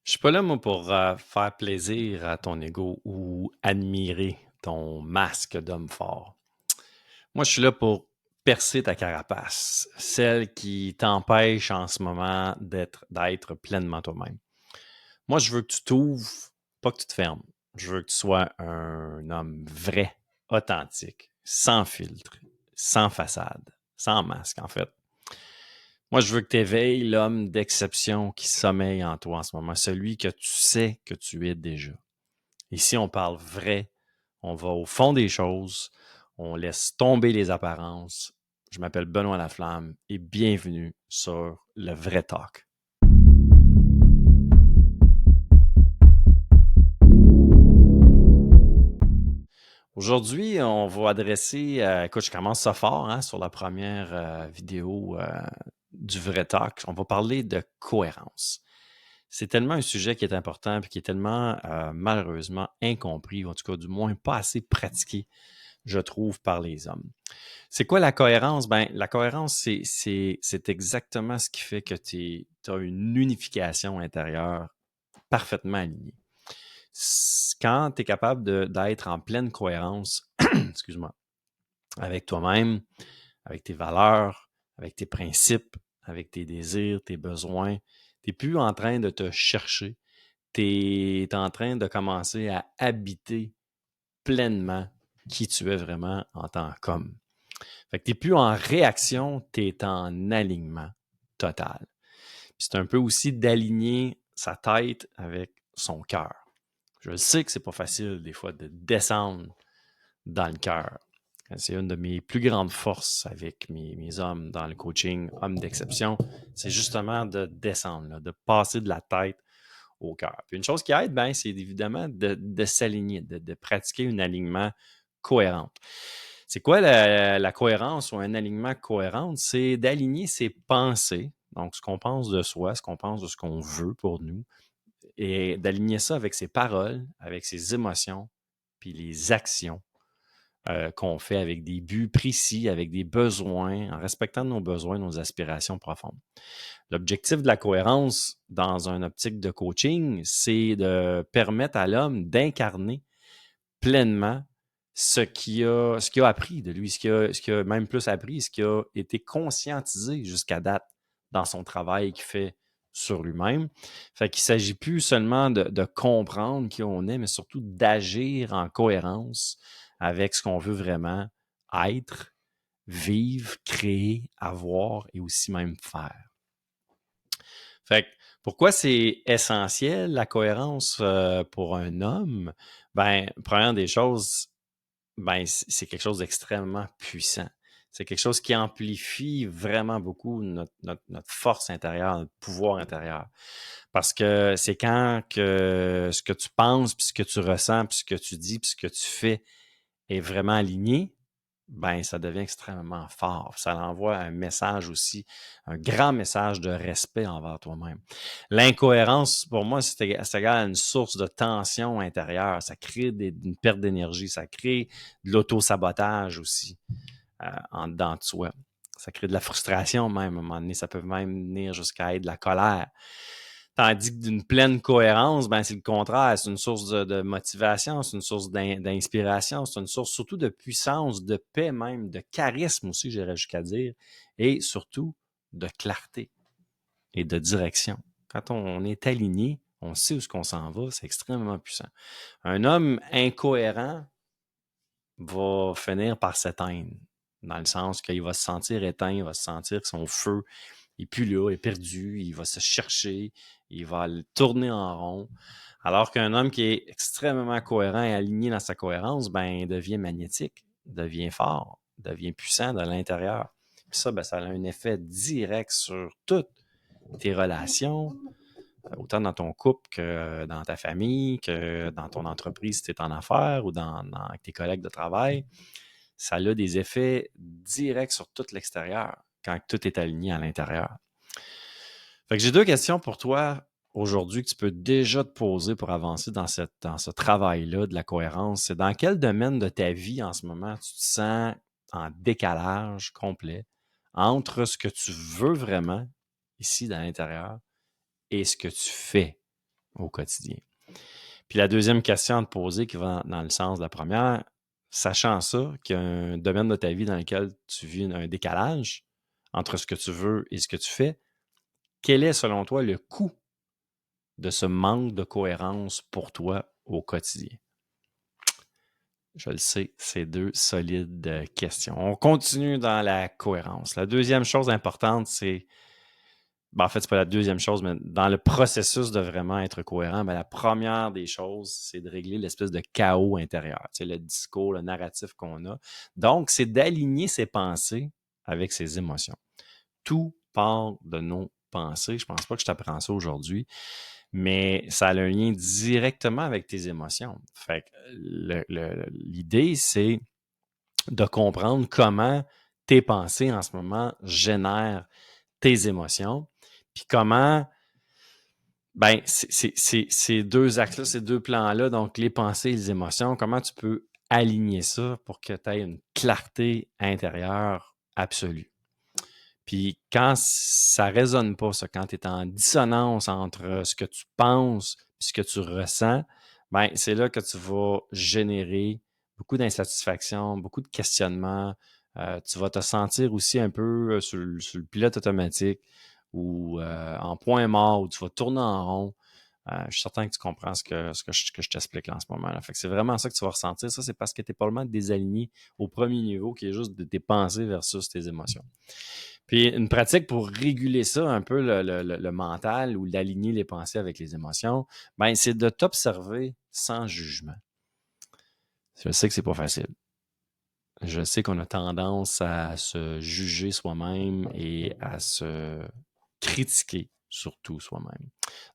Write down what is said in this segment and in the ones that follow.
Je suis pas là, moi, pour faire plaisir à ton ego ou admirer ton masque d'homme fort. Moi, je suis là pour percer ta carapace, celle qui t'empêche en ce moment d'être pleinement toi-même. Moi, je veux que tu t'ouvres, pas que tu te fermes. Je veux que tu sois un homme vrai, authentique, sans filtre, sans façade, sans masque, en fait. Moi, je veux que tu éveilles l'homme d'exception qui sommeille en toi en ce moment, celui que tu sais que tu es déjà. Ici, on parle vrai, on va au fond des choses, on laisse tomber les apparences. Je m'appelle Benoît Laflamme et bienvenue sur le vrai talk. Aujourd'hui, on va adresser, écoute, je commence ça fort sur la première vidéo du vrai talk. On va parler de cohérence. C'est tellement un sujet qui est important et qui est tellement malheureusement incompris, ou en tout cas du moins pas assez pratiqué, je trouve, par les hommes. C'est quoi la cohérence? Ben, la cohérence, c'est exactement ce qui fait que tu as une unification intérieure parfaitement alignée. Quand tu es capable d'être en pleine cohérence, excuse-moi, avec toi-même, avec tes valeurs, avec tes principes, avec tes désirs, tes besoins, tu n'es plus en train de te chercher, tu es en train de commencer à habiter pleinement qui tu es vraiment en tant qu'homme. Fait que tu n'es plus en réaction, tu es en alignement total. Puis c'est un peu aussi d'aligner sa tête avec son cœur. Je sais que c'est pas facile des fois de descendre dans le cœur. C'est une de mes plus grandes forces avec mes hommes dans le coaching, hommes d'exception, c'est justement de descendre, là, de passer de la tête au cœur. Puis une chose qui aide, ben, c'est évidemment de s'aligner, de pratiquer un alignement cohérent. C'est quoi la cohérence ou un alignement cohérent? C'est d'aligner ses pensées, donc ce qu'on pense de soi, ce qu'on pense de ce qu'on veut pour nous, et d'aligner ça avec ses paroles, avec ses émotions, puis les actions qu'on fait avec des buts précis, avec des besoins, en respectant nos besoins, nos aspirations profondes. L'objectif de la cohérence dans une optique de coaching, c'est de permettre à l'homme d'incarner pleinement ce qu'il a appris de lui, ce qu'il a même plus appris, ce qui a été conscientisé jusqu'à date dans son travail qu'il fait sur lui-même. Fait qu'il ne s'agit plus seulement de comprendre qui on est, mais surtout d'agir en cohérence avec ce qu'on veut vraiment être, vivre, créer, avoir et aussi même faire. Fait que pourquoi c'est essentiel la cohérence pour un homme? Ben, première des choses, ben, c'est quelque chose d'extrêmement puissant. C'est quelque chose qui amplifie vraiment beaucoup notre force intérieure, notre pouvoir intérieur. Parce que c'est quand que ce que tu penses, puis ce que tu ressens, puis ce que tu dis, puis ce que tu fais est vraiment aligné, ben ça devient extrêmement fort. Ça envoie un message aussi, un grand message de respect envers toi-même. L'incohérence, pour moi, c'est égal à une source de tension intérieure. Ça crée une perte d'énergie, ça crée de l'auto-sabotage aussi en dedans de soi. Ça crée de la frustration même, à un moment donné. Ça peut même venir jusqu'à être de la colère. Tandis que d'une pleine cohérence, ben c'est le contraire. C'est une source de motivation, c'est une source d'inspiration, c'est une source surtout de puissance, de paix même, de charisme aussi, j'irais jusqu'à dire, et surtout de clarté et de direction. Quand on est aligné, on sait où est-ce qu'on s'en va, c'est extrêmement puissant. Un homme incohérent va finir par s'éteindre, dans le sens qu'il va se sentir éteint, il va se sentir que son feu est plus là, est perdu, il va se chercher, il va tourner en rond. Alors qu'un homme qui est extrêmement cohérent et aligné dans sa cohérence, ben, il devient magnétique, devient fort, devient puissant de l'intérieur. Puis ça, ben, ça a un effet direct sur toutes tes relations, autant dans ton couple que dans ta famille, que dans ton entreprise si tu es en affaires ou avec tes collègues de travail. Ça a des effets directs sur tout l'extérieur quand tout est aligné à l'intérieur. Fait que j'ai deux questions pour toi aujourd'hui que tu peux déjà te poser pour avancer dans ce travail-là de la cohérence. C'est dans quel domaine de ta vie en ce moment tu te sens en décalage complet entre ce que tu veux vraiment ici dans l'intérieur et ce que tu fais au quotidien. Puis la deuxième question à te poser qui va dans le sens de la première, sachant ça, qu'il y a un domaine de ta vie dans lequel tu vis un décalage entre ce que tu veux et ce que tu fais, quel est selon toi le coût de ce manque de cohérence pour toi au quotidien? Je le sais, c'est deux solides questions. On continue dans la cohérence. La deuxième chose importante, c'est en fait, c'est pas la deuxième chose, mais dans le processus de vraiment être cohérent, la première des choses, c'est de régler l'espèce de chaos intérieur, tu sais, le discours, le narratif qu'on a. Donc, c'est d'aligner ses pensées avec ses émotions. Tout part de nos pensées. Je pense pas que je t'apprends ça aujourd'hui, mais ça a un lien directement avec tes émotions. Fait que l'idée, c'est de comprendre comment tes pensées en ce moment génèrent tes émotions, puis comment, ces deux axes-là, ces deux plans-là, donc les pensées et les émotions, comment tu peux aligner ça pour que tu aies une clarté intérieure absolue. Puis quand ça résonne pas, ça, quand tu es en dissonance entre ce que tu penses et ce que tu ressens, c'est là que tu vas générer beaucoup d'insatisfaction, beaucoup de questionnements. Tu vas te sentir aussi un peu sur le pilote automatique ou en point mort, où tu vas tourner en rond. Je suis certain que tu comprends que je t'explique là en ce moment. Là. Fait que c'est vraiment ça que tu vas ressentir. Ça, c'est parce que tu es probablement désaligné au premier niveau, qui est juste de tes pensées versus tes émotions. Puis une pratique pour réguler ça, un peu le mental ou d'aligner les pensées avec les émotions, c'est de t'observer sans jugement. Je sais que c'est pas facile. Je sais qu'on a tendance à se juger soi-même et à se critiquer surtout soi-même.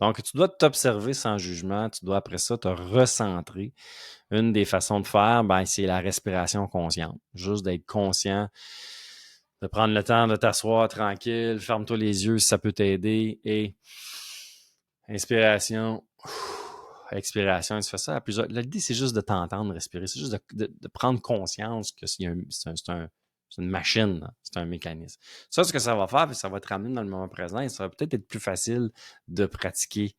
Donc, tu dois t'observer sans jugement, tu dois après ça te recentrer. Une des façons de faire, c'est la respiration consciente. Juste d'être conscient, de prendre le temps de t'asseoir tranquille, ferme-toi les yeux si ça peut t'aider et inspiration, expiration, tu fais ça à plusieurs. L'idée, c'est juste de t'entendre respirer, c'est juste de prendre conscience que c'est une machine, c'est un mécanisme. Ça, ce que ça va faire, ça va te ramener dans le moment présent et ça va peut-être être plus facile de pratiquer,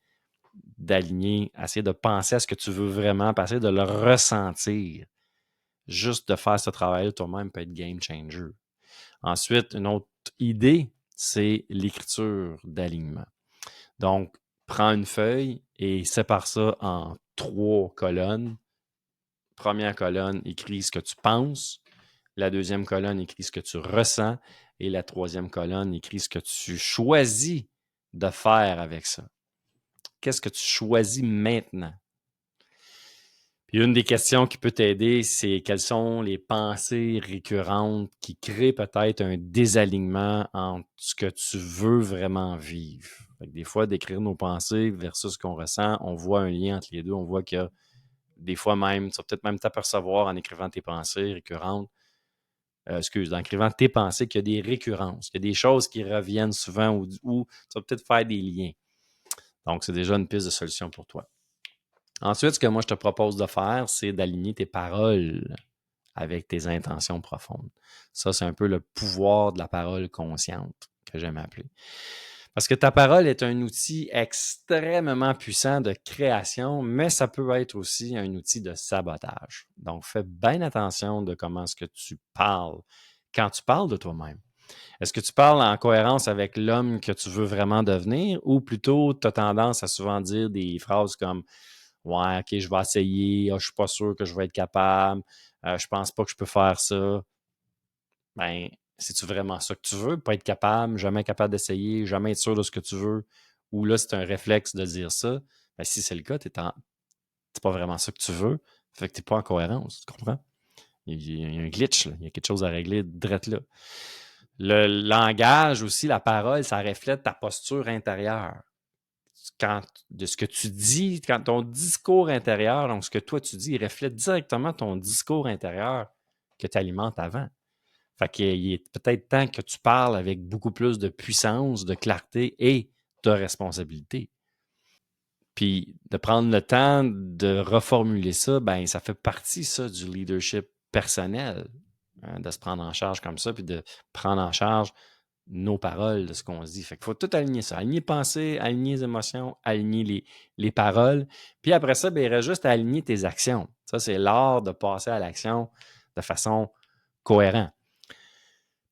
d'aligner, essayer de penser à ce que tu veux vraiment, essayer de le ressentir. Juste de faire ce travail toi-même peut être game changer. Ensuite, une autre idée, c'est l'écriture d'alignement. Donc, prends une feuille et sépare ça en 3 colonnes. Première colonne, écris ce que tu penses. La deuxième colonne, écris ce que tu ressens. Et la troisième colonne, écris ce que tu choisis de faire avec ça. Qu'est-ce que tu choisis maintenant? Puis une des questions qui peut t'aider, c'est quelles sont les pensées récurrentes qui créent peut-être un désalignement entre ce que tu veux vraiment vivre. Fait que des fois, d'écrire nos pensées versus ce qu'on ressent, on voit un lien entre les deux. On voit qu'il y a des fois même, tu vas peut-être même t'apercevoir en écrivant tes pensées récurrentes, en écrivant tes pensées qu'il y a des récurrences, qu'il y a des choses qui reviennent souvent ou tu vas peut-être faire des liens. Donc, c'est déjà une piste de solution pour toi. Ensuite, ce que moi, je te propose de faire, c'est d'aligner tes paroles avec tes intentions profondes. Ça, c'est un peu le pouvoir de la parole consciente que j'aime appeler. Parce que ta parole est un outil extrêmement puissant de création, mais ça peut être aussi un outil de sabotage. Donc, fais bien attention de comment est-ce que tu parles quand tu parles de toi-même. Est-ce que tu parles en cohérence avec l'homme que tu veux vraiment devenir ou plutôt tu as tendance à souvent dire des phrases comme ouais, OK, je vais essayer. Je suis pas sûr que je vais être capable. Je pense pas que je peux faire ça. C'est-tu vraiment ça que tu veux? Pas être capable d'essayer, jamais être sûr de ce que tu veux? Ou là, c'est un réflexe de dire ça. Si c'est le cas, c'est pas vraiment ça que tu veux. Fait que t'es pas en cohérence, tu comprends? Il y a un glitch, là. Il y a quelque chose à régler direct là. Le langage aussi, la parole, ça reflète ta posture intérieure. De ce que tu dis, quand ton discours intérieur, donc ce que toi tu dis, il reflète directement ton discours intérieur que tu alimentes avant. Fait qu'il est peut-être temps que tu parles avec beaucoup plus de puissance, de clarté et de responsabilité. Puis de prendre le temps de reformuler ça, ça fait partie, ça, du leadership personnel, hein, de se prendre en charge comme ça, puis de prendre en charge nos paroles, de ce qu'on se dit. Fait qu'il faut tout aligner ça. Aligner pensées, aligner les émotions, aligner les paroles. Puis après ça, ben, il reste juste à aligner tes actions. Ça, c'est l'art de passer à l'action de façon cohérente.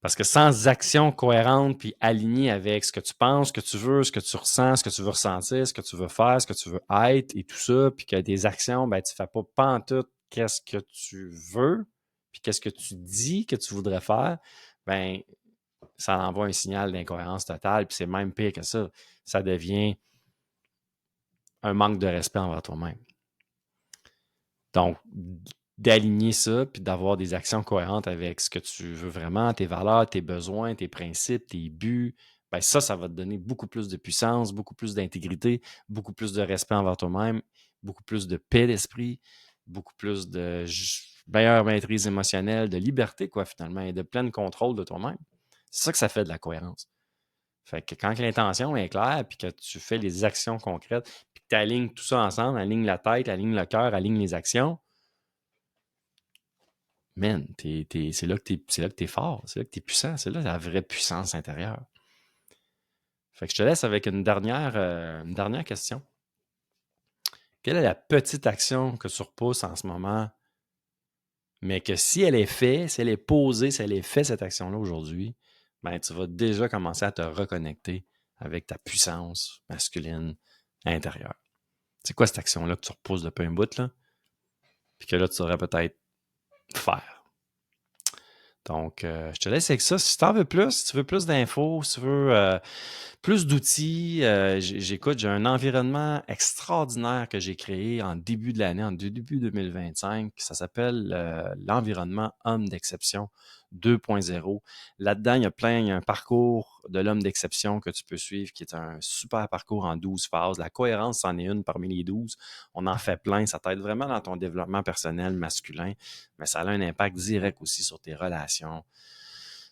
Parce que sans action cohérente puis alignée avec ce que tu penses, ce que tu veux, ce que tu ressens, ce que tu veux ressentir, ce que tu veux faire, ce que tu veux être et tout ça, puis que tes actions, ben, tu fais pas pantoute qu'est-ce que tu veux, puis qu'est-ce que tu dis que tu voudrais faire, ben, ça envoie un signal d'incohérence totale, puis c'est même pire que ça. Ça devient un manque de respect envers toi-même. Donc, d'aligner ça, puis d'avoir des actions cohérentes avec ce que tu veux vraiment, tes valeurs, tes besoins, tes principes, tes buts, ben ça va te donner beaucoup plus de puissance, beaucoup plus d'intégrité, beaucoup plus de respect envers toi-même, beaucoup plus de paix d'esprit, beaucoup plus de meilleure maîtrise émotionnelle, de liberté, quoi, finalement, et de plein contrôle de toi-même. C'est ça que ça fait de la cohérence. Fait que quand l'intention est claire, puis que tu fais les actions concrètes, puis que tu alignes tout ça ensemble, alignes la tête, alignes le cœur, alignes les actions, man, c'est là que t'es fort, c'est là que t'es puissant, c'est là la vraie puissance intérieure. Fait que je te laisse avec une dernière question. Quelle est la petite action que tu repousses en ce moment, mais que si elle est faite, si elle est posée, si elle est faite, cette action-là aujourd'hui, ben, tu vas déjà commencer à te reconnecter avec ta puissance masculine intérieure. C'est quoi cette action-là que tu repousses depuis un bout, là? Puis que là, tu saurais peut-être faire. Donc, je te laisse avec ça. Si tu en veux plus, si tu veux plus d'infos, si tu veux plus d'outils, j'ai un environnement extraordinaire que j'ai créé en début de l'année, en début 2025. Ça s'appelle l'environnement Homme d'exception 2.0. Là-dedans, il y a un parcours de l'homme d'exception que tu peux suivre qui est un super parcours en 12 phases. La cohérence, c'en est une parmi les 12. On en fait plein. Ça t'aide vraiment dans ton développement personnel masculin, mais ça a un impact direct aussi sur tes relations,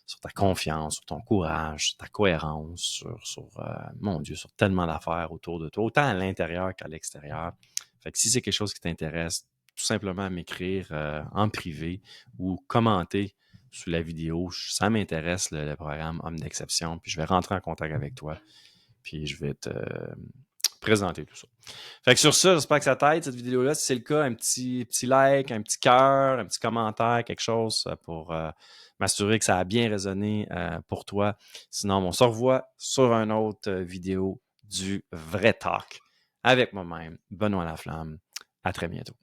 sur ta confiance, sur ton courage, sur ta cohérence, mon Dieu, sur tellement d'affaires autour de toi, autant à l'intérieur qu'à l'extérieur. Fait que si c'est quelque chose qui t'intéresse, tout simplement m'écrire en privé ou commenter sous la vidéo. Ça m'intéresse, le programme Homme d'exception, puis je vais rentrer en contact avec toi, puis je vais te présenter tout ça. Fait que sur ça, j'espère que ça t'aide, cette vidéo-là. Si c'est le cas, un petit like, un petit cœur, un petit commentaire, quelque chose pour m'assurer que ça a bien résonné pour toi. Sinon, on se revoit sur une autre vidéo du Vrai Talk avec moi-même, Benoît Laflamme. À très bientôt.